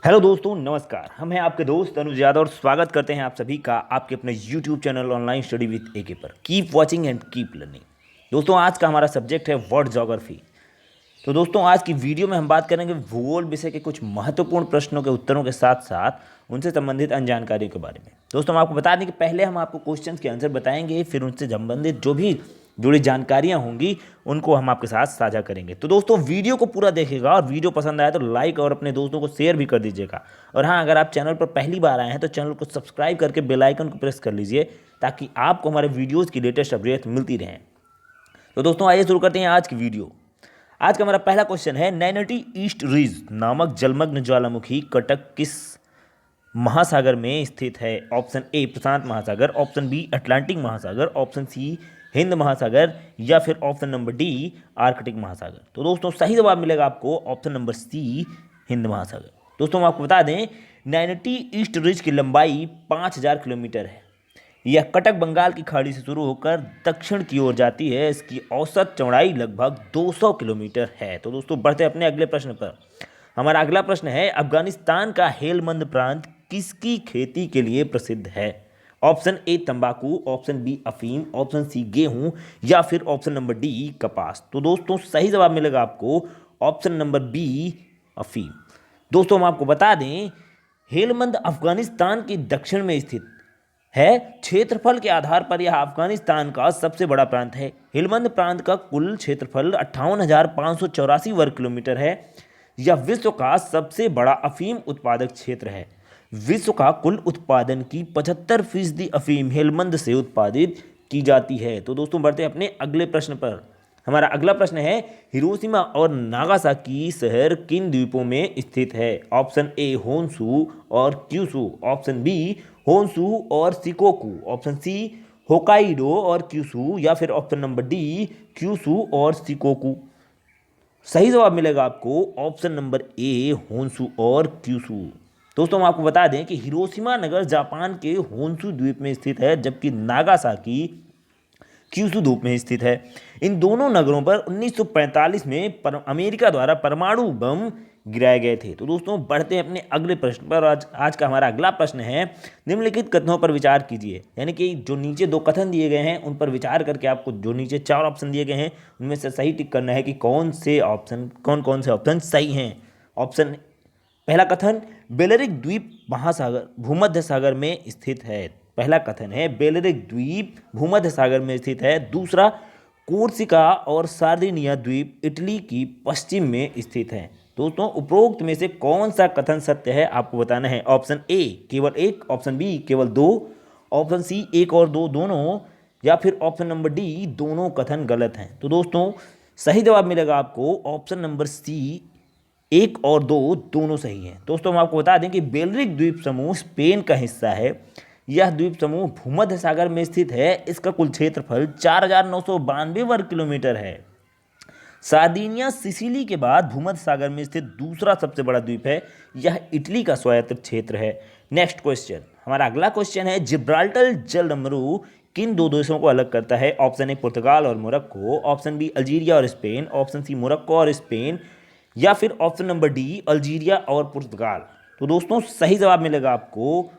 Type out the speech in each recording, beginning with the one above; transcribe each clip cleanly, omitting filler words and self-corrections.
Hello दोस्तों, नमस्कार। हम हैं आपके दोस्त अनुज यादव और स्वागत करते हैं आप सभी का आपके अपने YouTube channel online study with AK पर। Keep watching and keep learning. दोस्तों, आज का हमारा सब्जेक्ट है वर्ल्ड ज्योग्राफी। तो दोस्तों, आज की वीडियो में हम बात करेंगे भूगोल विषय के कुछ महत्वपूर्ण प्रश्नों के उत्तरों के साथ साथ उनसे संबंधित अन्य जानकारियों के बारे में। दोस्तों, हम आपको बता दें कि पहले हम आपको क्वेश्चंस के आंसर बताएंगे, फिर उनसे संबंधित जो भी जुड़ी जानकारियां होंगी उनको हम आपके साथ साझा करेंगे। तो दोस्तों, वीडियो को पूरा देखिएगा और वीडियो पसंद आए तो लाइक और अपने दोस्तों को शेयर भी कर दीजिएगा। और हाँ, अगर आप चैनल पर पहली बार आए हैं तो चैनल को सब्सक्राइब करके बेल आइकन को प्रेस कर लीजिए ताकि आपको हमारे वीडियोज़ की लेटेस्ट अपडेट मिलती रहें। तो दोस्तों, आइए शुरू करते हैं आज की वीडियो। आज का हमारा पहला क्वेश्चन है, नैनीटी ईस्ट रिज नामक जलमग्न ज्वालामुखी कटक किस महासागर में स्थित है? ऑप्शन ए प्रशांत महासागर, ऑप्शन बी अटलांटिक महासागर, ऑप्शन सी हिंद महासागर या फिर ऑप्शन नंबर डी आर्कटिक महासागर। तो दोस्तों, सही जवाब मिलेगा आपको ऑप्शन नंबर सी हिंद महासागर। दोस्तों, हम आपको बता दें, नैनीटी ईस्ट रिज की लंबाई 5000 किलोमीटर है। यह कटक बंगाल की खाड़ी से शुरू होकर दक्षिण की ओर जाती है। इसकी औसत चौड़ाई लगभग 200 किलोमीटर है। तो दोस्तों, बढ़ते अपने अगले प्रश्न पर। हमारा अगला प्रश्न है, अफगानिस्तान का हेलमंद प्रांत किसकी खेती के लिए प्रसिद्ध है? ऑप्शन ए तंबाकू, ऑप्शन बी अफीम, ऑप्शन सी गेहूं या फिर ऑप्शन नंबर डी कपास। तो दोस्तों, सही जवाब मिलेगा आपको ऑप्शन नंबर बी अफीम। दोस्तों, हम आपको बता दें, हेलमंद अफगानिस्तान के दक्षिण में स्थित है। क्षेत्रफल के आधार पर यह अफगानिस्तान का सबसे बड़ा प्रांत है। हेलमंद प्रांत का कुल क्षेत्रफल 58,584 वर्ग किलोमीटर है। यह विश्व का सबसे बड़ा अफीम उत्पादक क्षेत्र है। विश्व का कुल उत्पादन की 75% अफीम हेलमंद से उत्पादित की जाती है। तो दोस्तों, बढ़ते अपने अगले प्रश्न पर। हमारा अगला प्रश्न है, हिरोशिमा और नागासाकी शहर किन द्वीपों में स्थित है? ऑप्शन ए होन्शु और क्यूशु, ऑप्शन बी होन्शु और शिकोकू, ऑप्शन सी होकाइडो और क्यूशु या फिर ऑप्शन नंबर डी क्यूशु और शिकोकू। सही जवाब मिलेगा आपको ऑप्शन नंबर ए होन्शु और क्यूशु। दोस्तों, हम आपको बता दें कि हिरोशिमा नगर जापान के होन्शु द्वीप में स्थित है, जबकि नागासाकी क्यूशु द्वीप में स्थित है। इन दोनों नगरों पर 1945 में अमेरिका द्वारा परमाणु बम गिराए गए थे। तो दोस्तों, बढ़ते हैं अपने अगले प्रश्न पर। आज का हमारा अगला प्रश्न है, निम्नलिखित कथनों पर विचार कीजिए। यानी कि जो नीचे दो कथन दिए गए हैं उन पर विचार करके आपको जो नीचे 4 ऑप्शन दिए गए हैं उनमें से सही टिक करना है कि कौन कौन से ऑप्शन सही हैं। ऑप्शन पहला कथन, बेलरिक द्वीप महासागर भूमध्य सागर में स्थित है। पहला कथन है, बेलरिक द्वीप भूमध्य सागर में स्थित है। दूसरा, कोर्सिका और सार्दिनिया द्वीप इटली की पश्चिम में स्थित है। दोस्तों, उपरोक्त में से कौन सा कथन सत्य है आपको बताना है। ऑप्शन ए केवल एक, ऑप्शन बी केवल दो, ऑप्शन सी एक और दो दोनों या फिर ऑप्शन नंबर डी दोनों कथन गलत हैं। तो दोस्तों, सही जवाब मिलेगा आपको ऑप्शन नंबर सी एक और दो दोनों सही हैं। दोस्तों, हम आपको बता दें कि बेलरिक द्वीप समूह स्पेन का हिस्सा है। यह द्वीप समूह भूमध्य सागर में स्थित है। इसका कुल क्षेत्रफल 4,992 वर्ग किलोमीटर है। सार्दिनिया सिसिली के बाद भूमध्य सागर में स्थित दूसरा सबसे बड़ा द्वीप है। यह इटली का स्वायत्त क्षेत्र है। नेक्स्ट क्वेश्चन, हमारा अगला क्वेश्चन है, जिब्राल्टर जलडमरू किन दो देशों को अलग करता है? ऑप्शन ए पुर्तगाल और मोरक्को, ऑप्शन बी अल्जीरिया और स्पेन, ऑप्शन सी मोरक्को और स्पेन या फिर ऑप्शन नंबर डी अल्जीरिया और पुर्तगाल। तो दोस्तों, सही जवाब मिलेगा आपको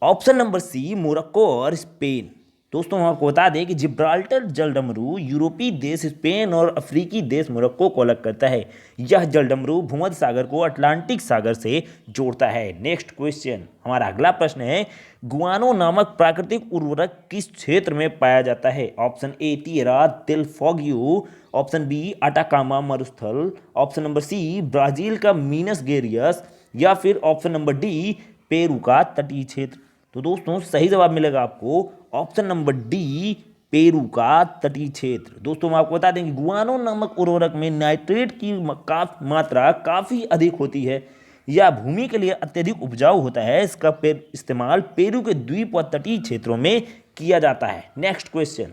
ऑप्शन नंबर सी मोरक्को और स्पेन। दोस्तों, हम आपको बता दें कि जिब्राल्टर जलडमरू यूरोपीय देश स्पेन और अफ्रीकी देश मोरक्को को अलग करता है। यह जलडमरू भूमध्य सागर को अटलांटिक सागर से जोड़ता है। नेक्स्ट क्वेश्चन, हमारा अगला प्रश्न है, गुआनो नामक प्राकृतिक उर्वरक किस क्षेत्र में पाया जाता है? ऑप्शन ए तिएरा देल फॉगियो, ऑप्शन बी अटाकामा मरुस्थल, ऑप्शन नंबर सी ब्राजील का मीनस गेरियस या फिर ऑप्शन नंबर डी पेरू का तटीय क्षेत्र। तो दोस्तों, सही जवाब मिलेगा आपको ऑप्शन नंबर डी पेरू का तटीय क्षेत्र। दोस्तों, हम आपको बता दें कि गुआनो नामक उर्वरक में नाइट्रेट की मात्रा काफ़ी अधिक होती है। यह भूमि के लिए अत्यधिक उपजाऊ होता है। इसका इस्तेमाल पेरू के द्वीप व तटीय क्षेत्रों में किया जाता है। नेक्स्ट क्वेश्चन,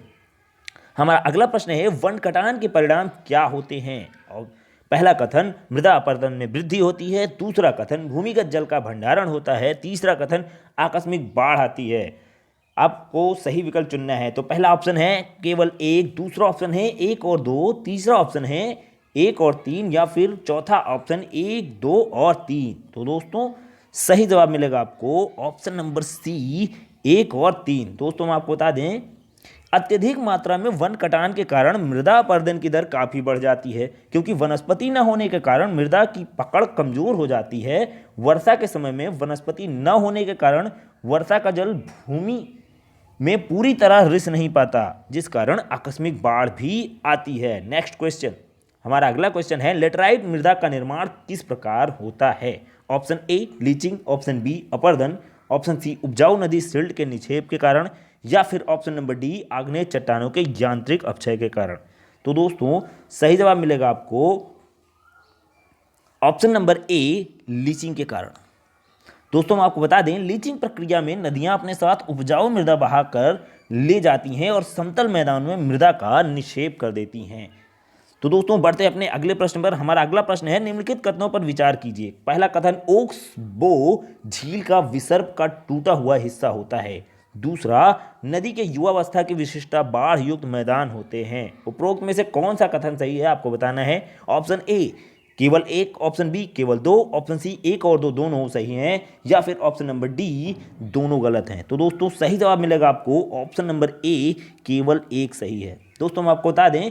हमारा अगला प्रश्न है, वन कटान के परिणाम क्या होते हैं? और पहला कथन, मृदा अपरदन में वृद्धि होती है। दूसरा कथन, भूमिगत जल का भंडारण होता है। तीसरा कथन, आकस्मिक बाढ़ आती है। आपको सही विकल्प चुनना है। तो पहला ऑप्शन है केवल एक, दूसरा ऑप्शन है एक और दो, तीसरा ऑप्शन है एक और तीन, या फिर चौथा ऑप्शन एक, दो और तीन। तो दोस्तों सही जवाब मिलेगा आपको ऑप्शन नंबर सी, एक और तीन। दोस्तों हम आपको बता दें, अत्यधिक मात्रा में वन कटान के कारण मृदा अपरदन की दर काफ़ी बढ़ जाती है, क्योंकि वनस्पति न होने के कारण मृदा की पकड़ कमजोर हो जाती है। वर्षा के समय में वनस्पति न होने के कारण वर्षा का जल भूमि में पूरी तरह रिस नहीं पाता, जिस कारण आकस्मिक बाढ़ भी आती है। नेक्स्ट क्वेश्चन, हमारा अगला क्वेश्चन है, लेटराइट मृदा का निर्माण किस प्रकार होता है? Option A leaching, option B अपरदन, ऑप्शन सी उपजाऊ नदी सिल्ट के निक्षेप के कारण, या फिर ऑप्शन नंबर डी आग्नेय चट्टानों के यांत्रिक अपक्षय के कारण। तो दोस्तों सही जवाब मिलेगा आपको ऑप्शन नंबर ए, लीचिंग के कारण। दोस्तों हम आपको बता दें, लीचिंग प्रक्रिया में नदियां अपने साथ उपजाऊ मृदा बहाकर ले जाती हैं और समतल मैदान में मृदा का निक्षेप कर देती हैं। तो दोस्तों बढ़ते हैं अपने अगले प्रश्न पर। हमारा अगला प्रश्न है, निम्नलिखित कथनों पर विचार कीजिए। पहला कथन, ओक्स बो झील का विसर्प का टूटा हुआ हिस्सा होता है। दूसरा, नदी के युवावस्था की विशिष्टता बाढ़ युक्त मैदान होते हैं। उपरोक्त में से कौन सा कथन सही है आपको बताना है। ऑप्शन ए केवल एक, ऑप्शन बी केवल दो, ऑप्शन सी एक और दो दोनों सही हैं, या फिर ऑप्शन नंबर डी दोनों गलत हैं। तो दोस्तों सही जवाब मिलेगा आपको ऑप्शन नंबर ए, केवल एक सही है। दोस्तों हम आपको बता दें,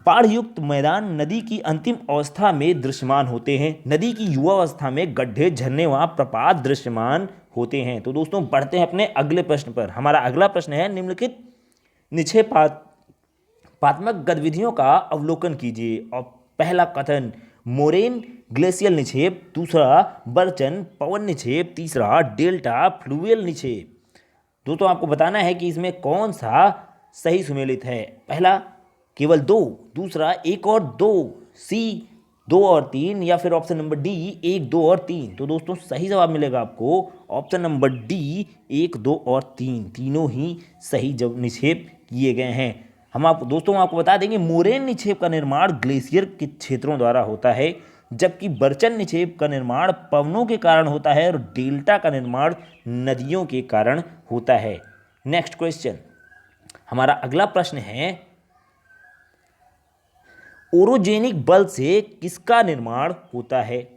बाढ़ युक्त मैदान नदी की अंतिम अवस्था में दृश्यमान होते हैं। नदी की युवावस्था में गड्ढे, झरने व प्रपात दृश्यमान होते हैं। तो दोस्तों बढ़ते हैं अपने अगले प्रश्न पर। हमारा अगला प्रश्न है, निम्नलिखित निक्षेपात्मक गतिविधियों का अवलोकन कीजिए। और पहला कथन, मोरेन ग्लेशियल निक्षेप, दूसरा बर्चन पवन निक्षेप, तीसरा डेल्टा फ्लूवियल निक्षेप। दोस्तों आपको बताना है कि इसमें कौन सा सही सुमेलित है। पहला केवल दो, दूसरा एक और दो, सी दो और तीन, या फिर ऑप्शन नंबर डी एक, दो और तीन। तो दोस्तों सही जवाब मिलेगा आपको ऑप्शन नंबर डी, एक, दो और तीन। तीनों ही सही जब निक्षेप किए गए हैं। हम आपको बता देंगे, मोरेन निक्षेप का निर्माण ग्लेशियर के क्षेत्रों द्वारा होता है, जबकि बर्चन निक्षेप का निर्माण पवनों के कारण होता है, और डेल्टा का निर्माण नदियों के कारण होता है। नेक्स्ट क्वेश्चन, हमारा अगला प्रश्न है, ओरोजेनिक बल से किसका निर्माण होता है?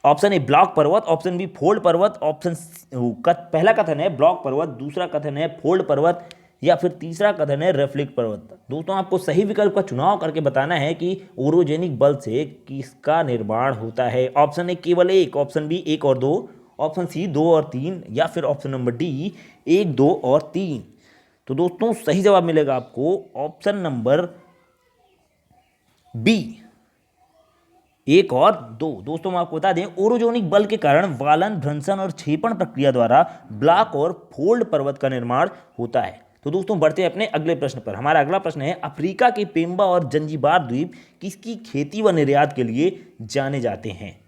ऑप्शन ए ब्लॉक पर्वत, ऑप्शन बी फोल्ड पर्वत, पहला कथन है ब्लॉक पर्वत, दूसरा कथन है फोल्ड पर्वत, या फिर तीसरा कथन है रेफ्लिक पर्वत। दोस्तों आपको सही विकल्प का चुनाव करके बताना है कि ओरोजेनिक बल से किसका निर्माण होता है। ऑप्शन ए केवल एक, ऑप्शन बी एक और दो, ऑप्शन सी दो और तीन, या फिर ऑप्शन नंबर डी एक, दो और तीन। तो दोस्तों सही जवाब मिलेगा आपको ऑप्शन नंबर बी, एक और दो। दोस्तों मैं आपको बता दें, ओरोजोनिक बल के कारण वालन, भ्रंशन और क्षेपण प्रक्रिया द्वारा ब्लॉक और फोल्ड पर्वत का निर्माण होता है। तो दोस्तों बढ़ते हैं अपने अगले प्रश्न पर। हमारा अगला प्रश्न है, अफ्रीका के पेम्बा और जंजीबार द्वीप किसकी खेती व निर्यात के लिए जाने जाते हैं?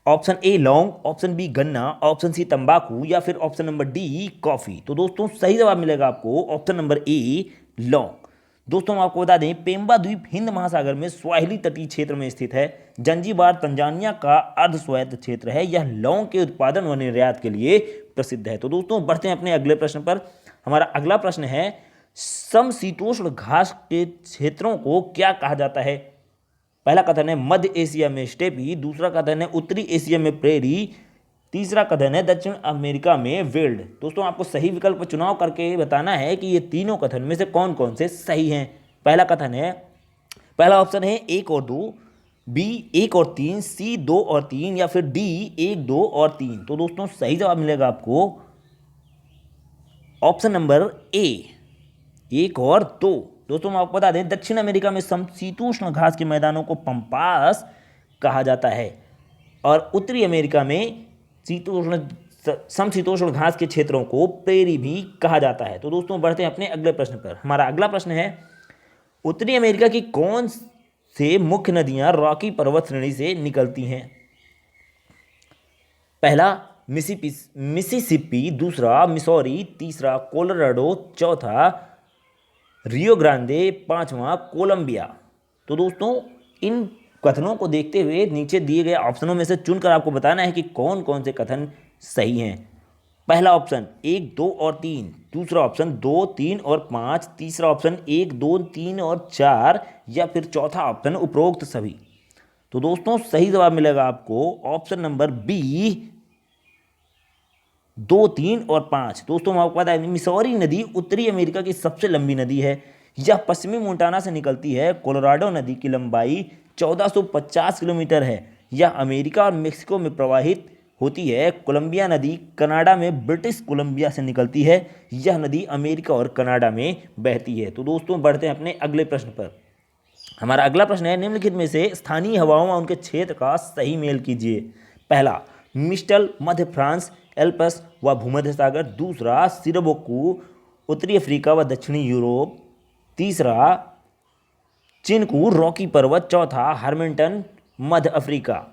ऑप्शन ए लौंग, ऑप्शन बी गन्ना, ऑप्शन सी तंबाकू, या फिर ऑप्शन नंबर डी कॉफी। तो दोस्तों सही जवाब मिलेगा आपको ऑप्शन नंबर ए लौंग। दोस्तों हम आपको बता दें, पेम्बा द्वीप हिंद महासागर में स्वाहिली तटीय क्षेत्र में स्थित है। जंजीबार तंजानिया का अर्ध स्वायत्त क्षेत्र है। यह लौंग के उत्पादन व निर्यात के लिए प्रसिद्ध है। तो दोस्तों बढ़ते हैं अपने अगले प्रश्न पर। हमारा अगला प्रश्न है, समशीतोष्ण घास के क्षेत्रों को क्या कहा जाता है? पहला कथन है मध्य एशिया में स्टेपी, दूसरा कथन है उत्तरी एशिया में प्रेरी, तीसरा कथन है दक्षिण अमेरिका में वेल्ड। दोस्तों आपको सही विकल्प का चुनाव करके बताना है कि ये तीनों कथन में से कौन कौन से सही हैं। पहला ऑप्शन है एक और दो, बी एक और तीन, सी दो और तीन, या फिर डी एक, दो और तीन। तो दोस्तों सही जवाब मिलेगा आपको ऑप्शन नंबर ए, एक और दो। दोस्तों मैं आपको बता दें, दक्षिण अमेरिका में समशीतोष्ण घास के मैदानों को पंपास कहा जाता है, और उत्तरी अमेरिका में समशीतोष्ण घास के क्षेत्रों को प्रेरी भी कहा जाता है। तो दोस्तों बढ़ते हैं अपने अगले प्रश्न पर। हमारा अगला प्रश्न है, उत्तरी अमेरिका की कौन से मुख्य नदियां रॉकी पर्वत श्रेणी से निकलती हैं? पहला मिसिसिपी, दूसरा मिसौरी, तीसरा कोलोराडो, चौथा रियो ग्रांडे, पांचवा कोलंबिया। तो दोस्तों इन कथनों को देखते हुए नीचे दिए गए ऑप्शनों में से चुनकर आपको बताना है कि कौन कौन से कथन सही हैं। पहला ऑप्शन 1, 2 और 3, दूसरा ऑप्शन 2, 3 और 5, तीसरा ऑप्शन 1, 2, 3 और 4, या फिर चौथा ऑप्शन उपरोक्त सभी। तो दोस्तों सही जवाब मिलेगा आपको ऑप्शन नंबर बी, 2, 3 और 5। दोस्तों आपको पता है मिसौरी नदी उत्तरी अमेरिका की सबसे लंबी नदी है। यह पश्चिमी मोंटाना से निकलती है। कोलोराडो नदी की लंबाई 1450 किलोमीटर है। यह अमेरिका और मेक्सिको में प्रवाहित होती है। कोलंबिया नदी कनाडा में ब्रिटिश कोलंबिया से निकलती है। यह नदी अमेरिका और कनाडा में बहती है। तो दोस्तों बढ़ते हैं अपने अगले प्रश्न पर। हमारा अगला प्रश्न है, निम्नलिखित में से स्थानीय हवाओं और उनके क्षेत्र का सही मेल कीजिए। पहला मिस्टल मध्य फ्रांस एल्पस व भूमध्य सागर, दूसरा सिरबोक्कू उत्तरी अफ्रीका व दक्षिणी यूरोप, तीसरा चिनकू रॉकी पर्वत, चौथा हार्मिंटन मध्य अफ्रीका।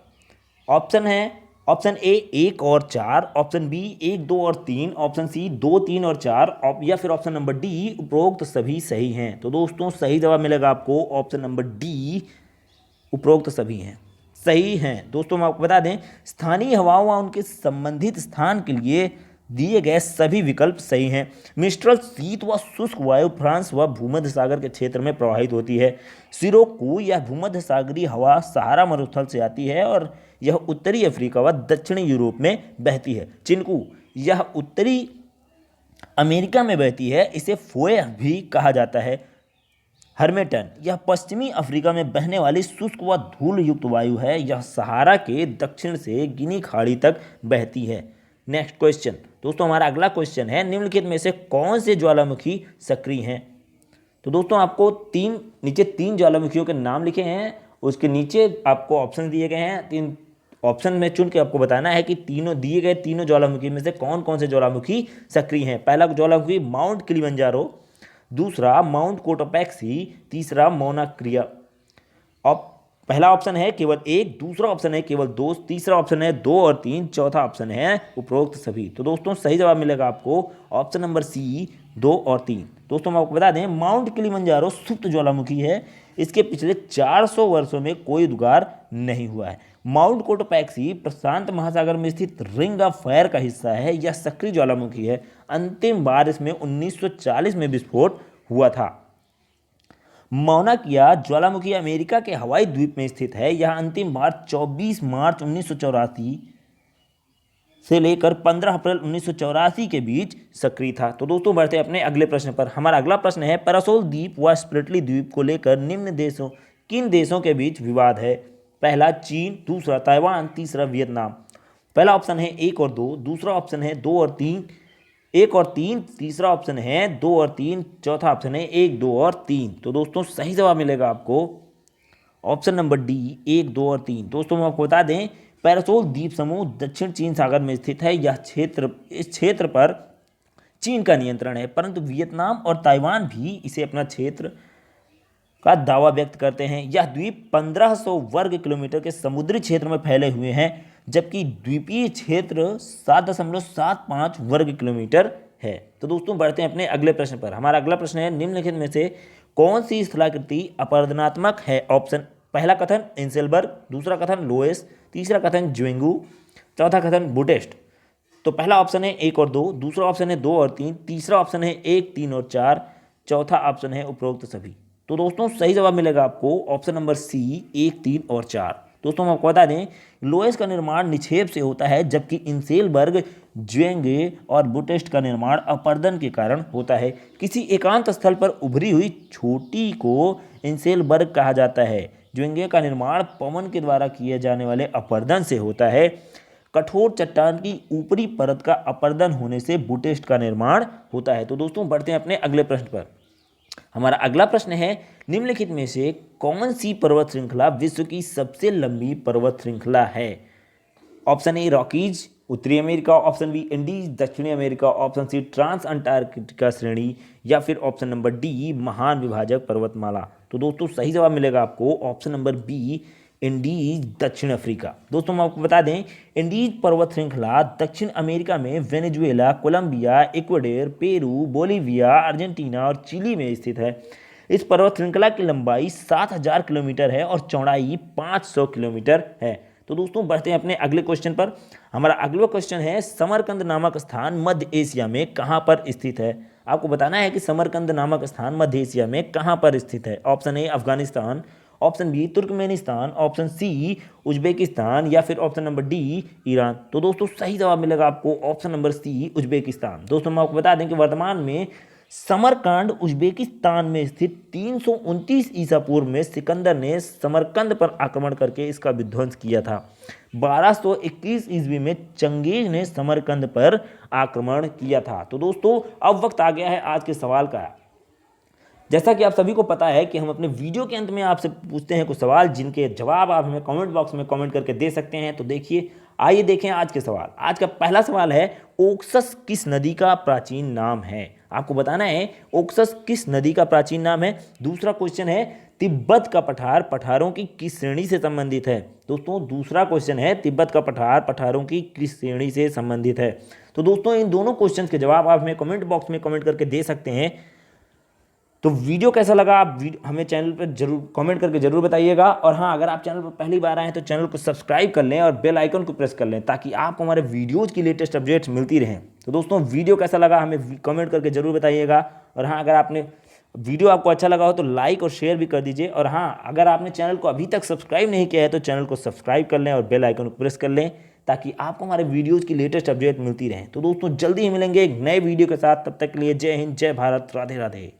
ऑप्शन है ऑप्शन ए 1 और 4, ऑप्शन बी 1, 2 और 3, ऑप्शन सी 2, 3 और 4, या फिर ऑप्शन नंबर डी उपरोक्त सभी सही हैं। तो दोस्तों सही जवाब मिलेगा आपको ऑप्शन नंबर डी, उपरोक्त सभी हैं सही हैं। दोस्तों मैं आपको बता दें स्थानीय हवाओं व उनके संबंधित स्थान के लिए दिए गए सभी विकल्प सही हैं। मिस्ट्रल शीत व शुष्क वायु फ्रांस व भूमध्य सागर के क्षेत्र में प्रवाहित होती है। सिरोक्कू यह भूमध्य सागरीय हवा सहारा मरुस्थल से आती है और यह उत्तरी अफ्रीका व दक्षिणी यूरोप में बहती है। चिनकू यह उत्तरी अमेरिका में बहती है, इसे फोए भी कहा जाता है। हर्मेटन यह पश्चिमी अफ्रीका में बहने वाली शुष्क व धूल युक्त वायु है। यह सहारा के दक्षिण से गिनी खाड़ी तक बहती है। नेक्स्ट क्वेश्चन दोस्तों, हमारा अगला क्वेश्चन है, निम्नलिखित में से कौन से ज्वालामुखी सक्रिय हैं। तो दोस्तों आपको नीचे तीन ज्वालामुखियों के नाम लिखे हैं, उसके नीचे आपको ऑप्शन दिए गए हैं। तीन ऑप्शन में चुन के आपको बताना है कि तीनों दिए गए तीनों ज्वालामुखी में से कौन कौन से ज्वालामुखी सक्रिय हैं। पहला ज्वालामुखी माउंट किलिमंजारो, दूसरा माउंट कोटोपैक्सी, तीसरा मौना क्रिया। पहला ऑप्शन है केवल 1, दूसरा ऑप्शन है केवल 2, तीसरा ऑप्शन है 2 और 3, चौथा ऑप्शन है उपरोक्त सभी। तो दोस्तों सही जवाब मिलेगा आपको ऑप्शन नंबर सी, 2 और 3। दोस्तों मैं आपको बता दें माउंट किलिमंजारो सुप्त ज्वालामुखी है। इसके पिछले 400 वर्षों में कोई उद्गार नहीं हुआ है। माउंट कोटोपैक्सी प्रशांत महासागर में स्थित रिंग ऑफ फायर का हिस्सा है। यह सक्रिय ज्वालामुखी है। अंतिम बार इसमें 1940 में विस्फोट हुआ था। मौना किया ज्वालामुखी अमेरिका के हवाई द्वीप में स्थित है। यह अंतिम बार 24 मार्च 1984 से लेकर 15 अप्रैल 1984 के बीच सक्रिय था। तो दोस्तों बढ़ते हैं अपने अगले प्रश्न पर। हमारा अगला प्रश्न है, पैरासोल द्वीप व स्प्रेटली द्वीप को लेकर किन देशों के बीच विवाद है। पहला चीन, दूसरा ताइवान, तीसरा वियतनाम। पहला ऑप्शन है 1 और 2, दूसरा ऑप्शन है 2 और 3, 1 और 3, तीसरा ऑप्शन है 2 और 3, चौथा ऑप्शन है 1, 2 और 3। तो दोस्तों सही जवाब मिलेगा आपको ऑप्शन नंबर डी, 1, 2 और 3। दोस्तों मैं आपको बता दें पैरासोल द्वीप समूह दक्षिण चीन सागर में स्थित है। इस क्षेत्र पर चीन का नियंत्रण है, परंतु वियतनाम और ताइवान भी इसे अपना क्षेत्र का दावा व्यक्त करते हैं। यह द्वीप 1500 वर्ग किलोमीटर के समुद्री क्षेत्र में फैले हुए हैं, जबकि द्वीपीय क्षेत्र 7.75 वर्ग किलोमीटर है। तो दोस्तों बढ़ते हैं अपने अगले प्रश्न पर। हमारा अगला प्रश्न है, निम्नलिखित में से कौन सी स्थलाकृति अपरदनात्मक है। ऑप्शन पहला कथन इंसेलबर्ग, दूसरा कथन लोएस, तीसरा कथन ज्वेंगू, चौथा कथन बुडेस्ट। तो पहला ऑप्शन है 1 और 2, दूसरा ऑप्शन है 2 और 3, तीसरा ऑप्शन है 1, 3 और 4, चौथा ऑप्शन है उपरोक्त सभी। तो दोस्तों सही जवाब मिलेगा आपको ऑप्शन नंबर सी, 1, 3 और 4। दोस्तों हम आपको बता दें लोएस का निर्माण निक्षेप से होता है, जबकि इंसेलबर्ग, ज्वेंगे और बुटेस्ट का निर्माण अपर्दन के कारण होता है। किसी एकांत स्थल पर उभरी हुई छोटी को इंसेलबर्ग कहा जाता है। ज्वेंगे का निर्माण पवन के द्वारा किए जाने वाले अपर्दन से होता है। कठोर चट्टान की ऊपरी परत का अपर्दन होने से बुटेस्ट का निर्माण होता है। तो दोस्तों बढ़ते हैं अपने अगले प्रश्न पर। हमारा अगला प्रश्न है, निम्नलिखित में से कौन सी पर्वत श्रृंखला विश्व की सबसे लंबी पर्वत श्रृंखला है। ऑप्शन ए रॉकीज उत्तरी अमेरिका, ऑप्शन बी इंडीज दक्षिणी America, option C trans Antarctica श्रेणी, या फिर ऑप्शन नंबर डी महान विभाजक पर्वतमाला। तो दोस्तों सही जवाब मिलेगा आपको ऑप्शन नंबर बी, इंडीज दक्षिण अफ्रीका। दोस्तों हम आपको बता दें इंडीज पर्वत श्रृंखला दक्षिण अमेरिका में Venezuela, Colombia, Ecuador, Peru, Bolivia, Argentina और चिली में स्थित है। इस पर्वत श्रृंखला की लंबाई 7000 किलोमीटर है और चौड़ाई 500 किलोमीटर है। तो दोस्तों बढ़ते हैं अपने अगले क्वेश्चन पर। हमारा अगला क्वेश्चन है, समरकंद नामक स्थान मध्य एशिया में कहाँ पर स्थित है। आपको बताना है कि समरकंद नामक स्थान मध्य एशिया में कहाँ पर स्थित है। Option A Afghanistan, option B Turkmenistan, option C Uzbekistan या फिर ऑप्शन नंबर डी ईरान। तो दोस्तों सही जवाब मिलेगा आपको ऑप्शन नंबर सी उज्बेकिस्तान। दोस्तों मैं आपको बता दें कि वर्तमान में समरकंद उज्बेकिस्तान में स्थित 329 ईसा पूर्व में सिकंदर ने समरकंद पर आक्रमण करके इसका विध्वंस किया था। 1221 ईस्वी में चंगेज ने समरकंद पर आक्रमण किया था। तो दोस्तों अब वक्त आ गया है आज के सवाल का। जैसा कि आप सभी को पता है कि हम अपने वीडियो के अंत में आपसे पूछते हैं कुछ सवाल जिनके जवाब आप हमें कमेंट बॉक्स में कमेंट करके दे सकते हैं। तो देखिए, आइए देखें आज के सवाल। आज का पहला सवाल है, ओक्सस किस नदी का प्राचीन नाम है। आपको बताना है ओक्सस किस नदी का प्राचीन नाम है। दूसरा क्वेश्चन है, तिब्बत का पठार पठारों की किस श्रेणी से संबंधित है। दोस्तों दूसरा क्वेश्चन है, तिब्बत का पठार पठारों की किस श्रेणी से संबंधित है। तो दोस्तों इन दोनों क्वेश्चन के जवाब आप हमें कमेंट बॉक्स में कमेंट करके दे सकते हैं। तो वीडियो कैसा लगा आप हमें चैनल पर जरूर कमेंट करके जरूर बताइएगा। और हाँ, अगर आप चैनल पर पहली बार आए हैं तो चैनल को सब्सक्राइब कर लें और बेल आइकन को प्रेस कर लें ताकि आपको हमारे वीडियोज़ की लेटेस्ट अपडेट्स मिलती रहें। तो दोस्तों वीडियो कैसा लगा हमें कमेंट करके जरूर बताइएगा। और हाँ, अगर आपने वीडियो आपको अच्छा लगा हो तो लाइक और शेयर भी कर दीजिए। और हाँ, अगर आपने चैनल को अभी तक सब्सक्राइब नहीं किया है तो चैनल को सब्सक्राइब कर लें और बेल आइकन को प्रेस कर लें ताकि आपको हमारे वीडियोज़ की लेटेस्ट अपडेट मिलती रहे। तो दोस्तों जल्दी ही मिलेंगे एक नए वीडियो के साथ। तब तक के लिए जय हिंद, जय भारत, राधे राधे।